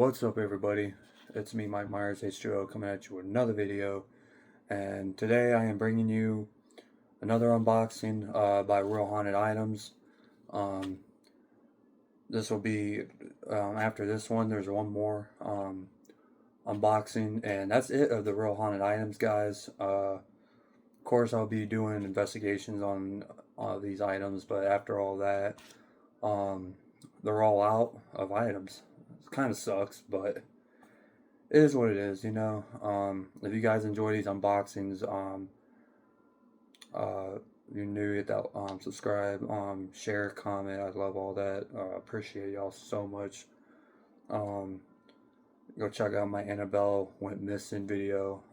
What's up, everybody? It's me, Mike Myers, H2O, coming at you with another video. And today I am bringing you another unboxing by Real Haunted Items. This will be, after this one, there's one more unboxing. And that's it of the Real Haunted Items, guys. Of course, I'll be doing investigations on these items, but after all that, they're all out of items. It kind of sucks, but it is what it is, you know. If you guys enjoy these unboxings, you're new, hit that subscribe, share, comment. I love all that. Appreciate y'all so much. Go check out my Annabelle Went Missing video.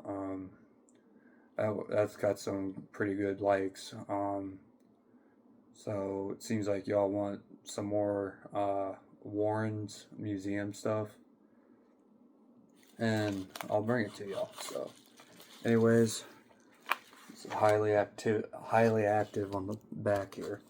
That's got some pretty good likes. So it seems like y'all want some more Warren's museum stuff, and I'll bring it to y'all. So anyways, it's highly active on the back here.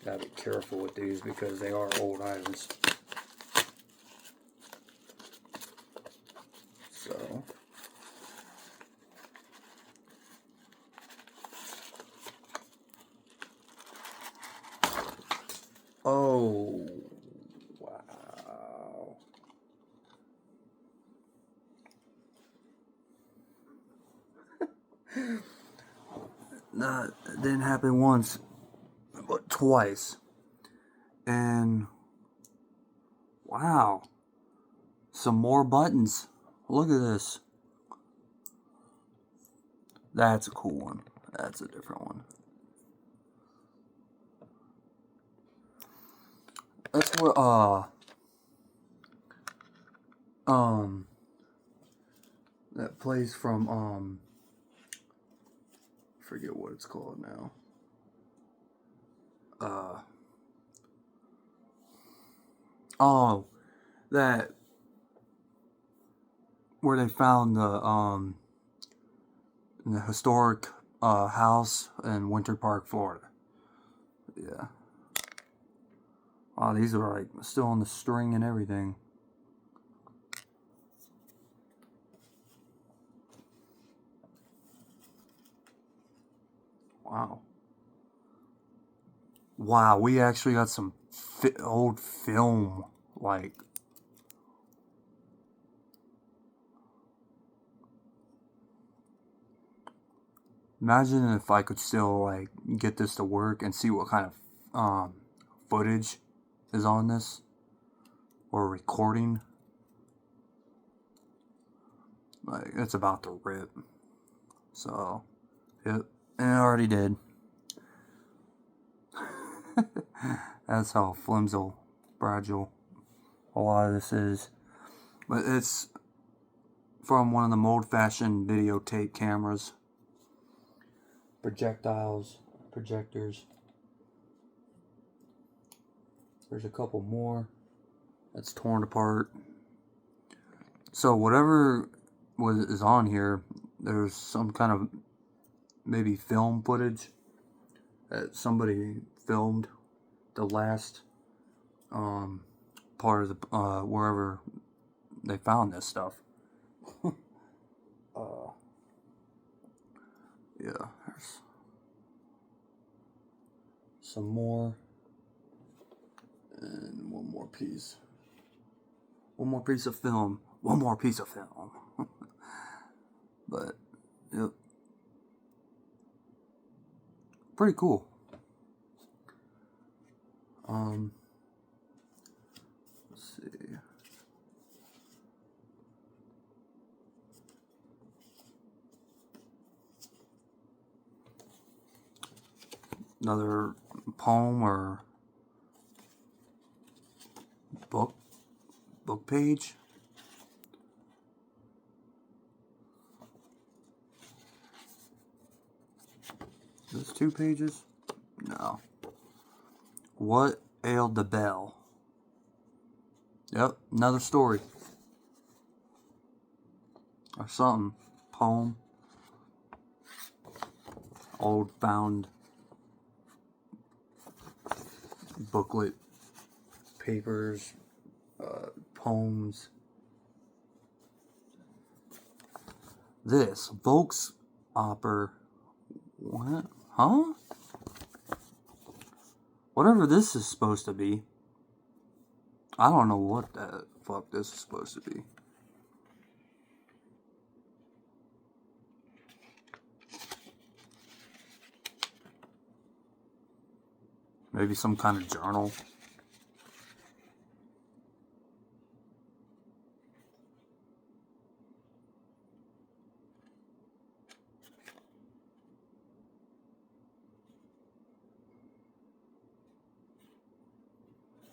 Gotta be careful with these because they are old items. So oh wow. Nah, it didn't happen once, but twice. And wow, some more buttons. Look at this. That's a cool one. That's a different one. That's what that place from forget what it's called now. Oh, that where they found the historic house in Winter Park, Florida. Yeah. Wow, these are like still on the string and everything. Wow. Wow, we actually got some old film, like, imagine if I could still, like, get this to work and see what kind of footage is on this, or recording. Like, it's about to rip. So, yep, and it already did. That's how flimsy, fragile a lot of this is. But it's from one of the old-fashioned videotape cameras. Projectiles, projectors. There's a couple more that's torn apart. So whatever is on here, there's some kind of maybe film footage that somebody filmed the last part of the wherever they found this stuff. Yeah, there's some more, and one more piece of film, but yep, pretty cool. Let's see. Another poem or book page. There's 2 pages. No. What ailed the bell? Yep, another story. Or something. Poem. Old found booklet. Papers. Poems. This. Volksoper. What? Huh? Whatever this is supposed to be. I don't know what the fuck this is supposed to be. Maybe some kind of journal.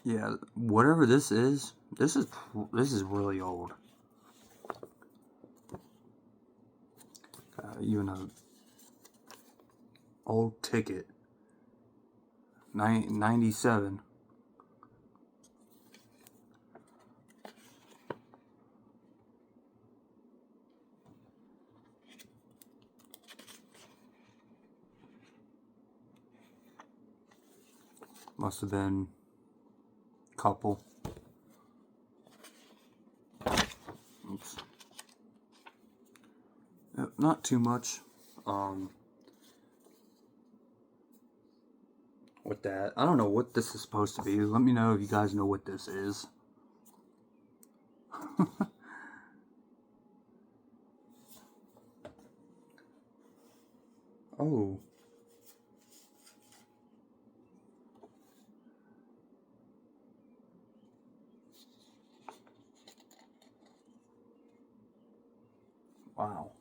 Yeah, whatever this is really old. Even a old ticket. 97. Must have been a couple. Oops. Not too much. With that, I don't know what this is supposed to be. Let me know if you guys know what this is. Oh. Wow.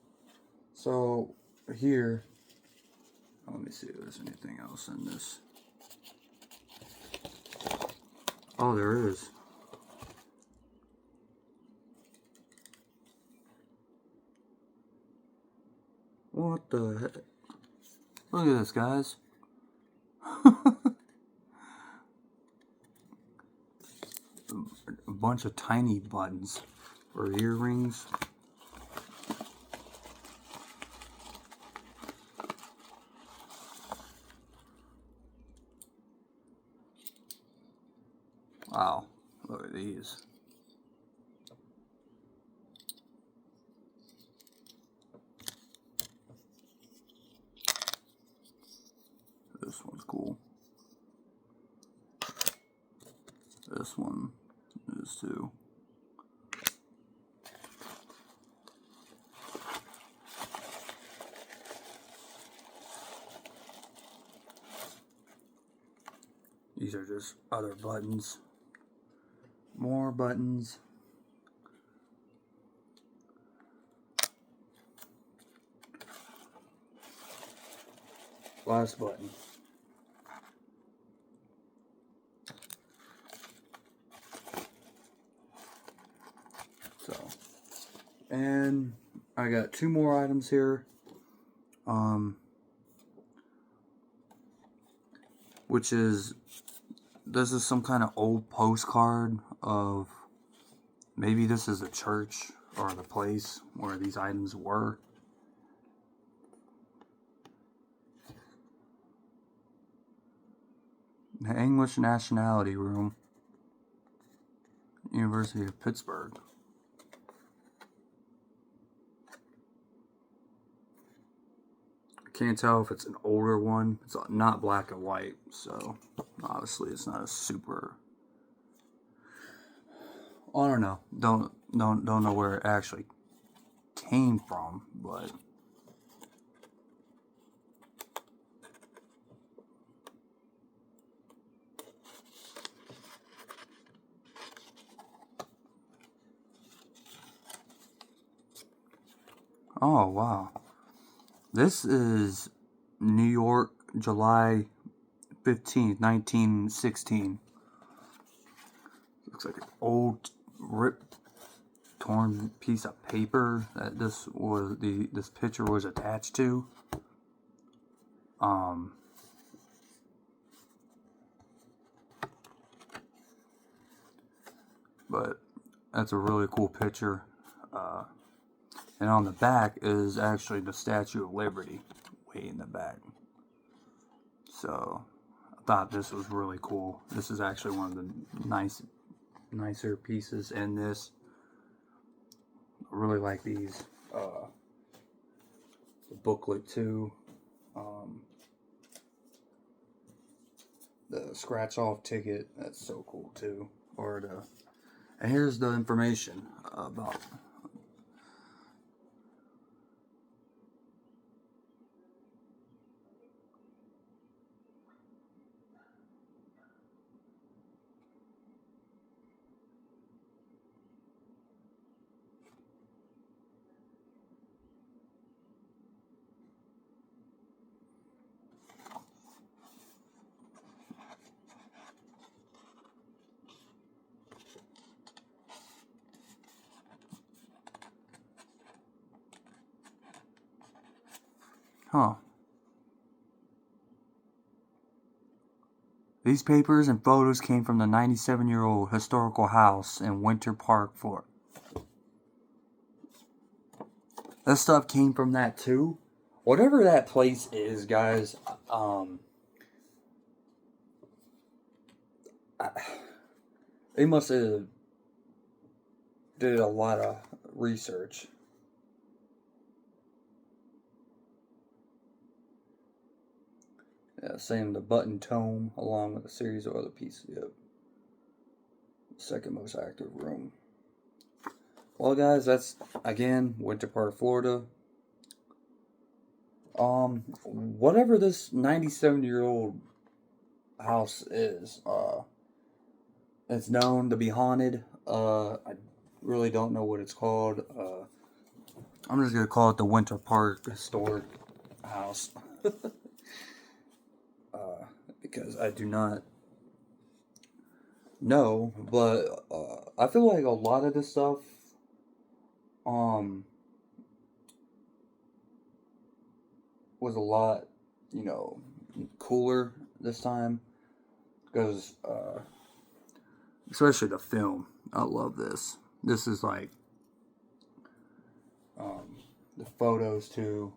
So, here, let me see if there's anything else in this. Oh, there is. What the heck? Look at this, guys. A bunch of tiny buttons for earrings. Wow, look at these. This one's cool. This one is too. These are just other buttons. More buttons. Last button. So, and I got two more items here. Which is, this is some kind of old postcard of, maybe this is the church or the place where these items were. The English Nationality Room, University of Pittsburgh. I can't tell if it's an older one. It's not black and white, so obviously it's not a super. I don't know. Don't know where it actually came from, but oh wow. This is New York, July 15th, 1916. Looks like an old, ripped, torn piece of paper that this picture was attached to. but that's a really cool picture. And on the back is actually the Statue of Liberty way in the back. So I thought this was really cool. This is actually one of the nicer pieces in this. I really like these. The booklet too. The scratch off ticket, that's so cool too. And here's the information about. These papers and photos came from the 97-year-old historical house in Winter Park, Florida. That stuff came from that too. Whatever that place is, guys, they must have did a lot of research. Yeah, same the Button Tome, along with a series of other pieces. Yep. Second most active room. Well, guys, that's again Winter Park, Florida. Whatever this 97-year-old house is, it's known to be haunted. I really don't know what it's called. I'm just gonna call it the Winter Park Historic House. Because I do not know, but I feel like a lot of this stuff was a lot, cooler this time, because especially the film. I love this. This is like the photos too,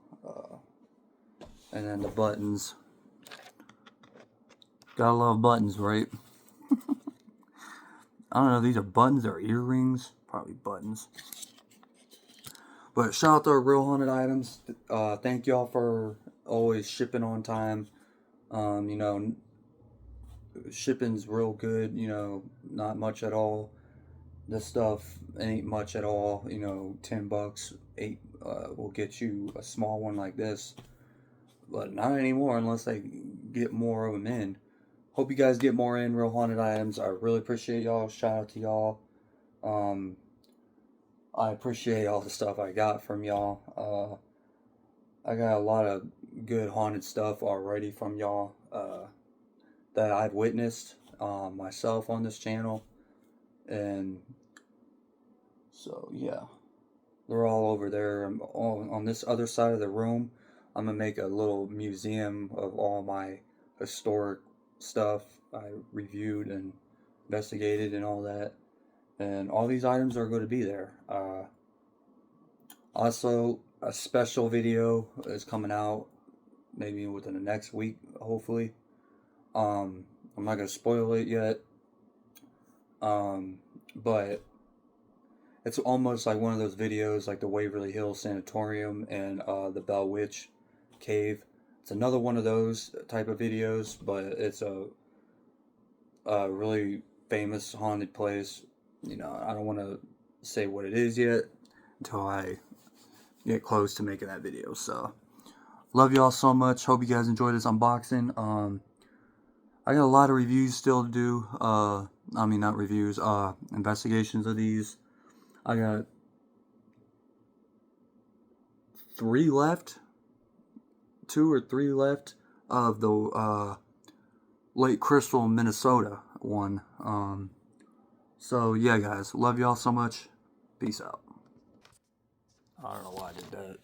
and then the buttons. Gotta love buttons, right? I don't know, these are buttons or earrings. Probably buttons. But shout out to Real Haunted Items. Thank y'all for always shipping on time. Shipping's real good, not much at all. This stuff ain't much at all, $10, 8 will get you a small one like this. But not anymore unless they get more of them in. Hope you guys get more in Real Haunted Items. I really appreciate y'all. Shout out to y'all. I appreciate all the stuff I got from y'all. I got a lot of good haunted stuff already from y'all that I've witnessed myself on this channel. And so, yeah. They're all over there. On this other side of the room, I'm going to make a little museum of all my historic stuff I reviewed and investigated and all that. And all these items are going to be there. Also, a special video is coming out maybe within the next week, hopefully. I'm not going to spoil it yet. But it's almost like one of those videos like the Waverly Hills Sanatorium and the Bell Witch Cave. It's another one of those type of videos, but it's a really famous haunted place. I don't want to say what it is yet until I get close to making that video. So, love y'all so much. Hope you guys enjoyed this unboxing. I got a lot of reviews still to do. Not reviews, investigations of these. I got 3 left. 2 or 3 left of the Lake Crystal, Minnesota one. So yeah, guys, love y'all so much. Peace out. I don't know why I did that.